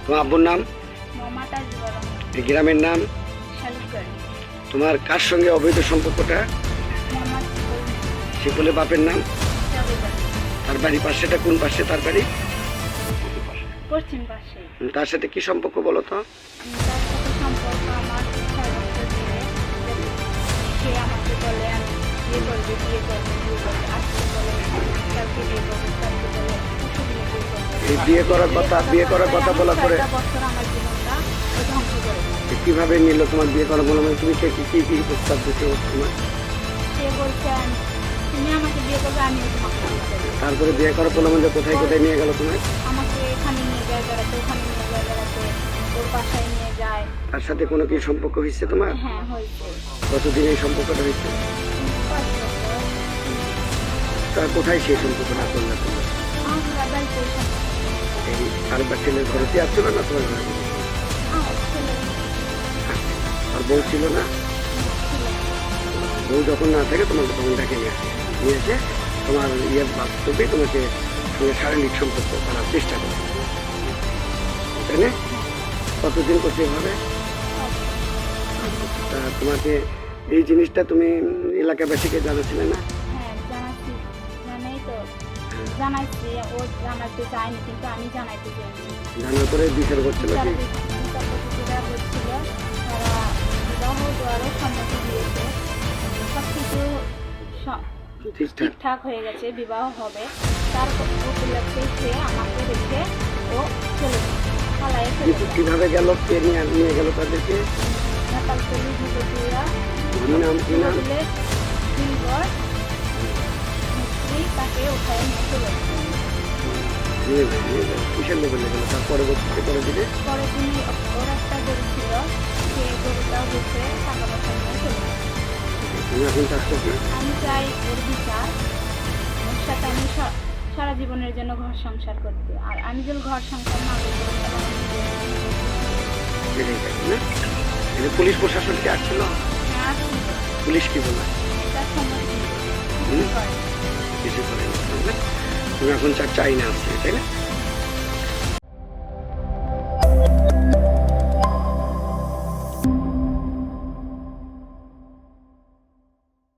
তোমার আব্বুর নাম? এই গ্রামের নাম? তোমার কার সঙ্গে অবৈধ সম্পর্কটা? শিপুলের বাপের নাম? তার বাড়ি পাশেটা কোন পাশে তার বাড়ি? পশ্চিম পাশে। তার সাথে কি সম্পর্ক বলো তো? তার সাথে সম্পর্ক আমার 6 বছর ধরে। সে আমাকে বলে আমি বিয়ে করবে বিয়ে করবে বিয়ে করবে, আজকে বলে কালকে বিয়ে করবে কালকে বলে পরশুদিন বিয়ে করবে। এই বিয়ে করার কথা বলা করে 6 বছর আমার জীবনটা ও ধ্বংস করে দিয়েছে। কিভাবে নিল তোমার বিয়ে করা বলো? মানে তুমি কি প্রস্তাব দিতে তোমার? সে বলছে তুমি আমাকে বিয়ে করবে আমিও তোমাকে বিয়ে করবো। তারপরে বিয়ে করার পর আমাদের কোথায় কোথায় নিয়ে গেল তোমার? আমাকে এখানে নিয়ে যায় বেড়াতে, ওখানে নিয়ে যায় বেড়াতে, ওর বাসায় নিয়ে যায়। তার সাথে কোনো কি সম্পর্ক হয়েছে তোমার? হ্যাঁ হয়েছে। কতদিন এই সম্পর্কটা হয়েছে? 5 বছর। তার কোথায় সেই সম্পর্কটা করলে তোমরা? আমরা বাড়িতে এই আরেকবার ছেলের ঘরেতে আসছিল না তোমার ঘরে? আর বউ ছিল না? বউ যখন না থাকে তোমাকে তখন ডাকে নিয়ে আসে, নিয়ে এসে তোমার বাস্তবে তোমাকে সঙ্গে শারীরিক সম্পর্ক করার চেষ্টা করে, তাই না? কতদিন করতে হবে? তা তোমাকে এই জিনিসটা তুমি এলাকাবাসীকে জানাছিলে না? হ্যাঁ জানাচ্ছি, জানাই তো জানাইছি, ও জানাতে চায়নি কিন্তু আমি জানাইতে চাইছি। জানার পরে বিচার করছিল কি? বিচারপতিরা বলছিল তারা বিবাহ দেওয়ারও সম্মতি দিয়েছে, সব কিছু ঠিকঠাক হয়ে গেছে, বিবাহ হবে। তার উপলক্ষে সে আমাকে রেখে ও চলে পালায়ে চলে যায়। কিভাবে গেল? কে নিয়ে গেল তাদেরকে? নেপালতলি যুবতীরা নাম কি নাম? সিলভার মিস্ত্রি তাকে উঠায় নিয়ে চলে যায়। কিসের লোকে গেল? তার পরবর্তীতে করে দিলে পরে তিনি ওর একটা গরু ছিল, সে গরুটাও বেঁচে টাকা পয়সা নিয়ে চলে যায়। তুমি এখন চাচ্ছ কি? আমি চাই ওর বিচার, ওর সাথে আমি সারা জীবনের জন্য ঘর সংসার করতে। আর আমি যদি ঘর সংসার না করতে এটাই চাই না? এটা পুলিশ প্রশাসন কি আসছিল? পুলিশ কি বলে? তার সম্মতি কিছু করে না। তুমি এখন চাই না আসছে, তাই না?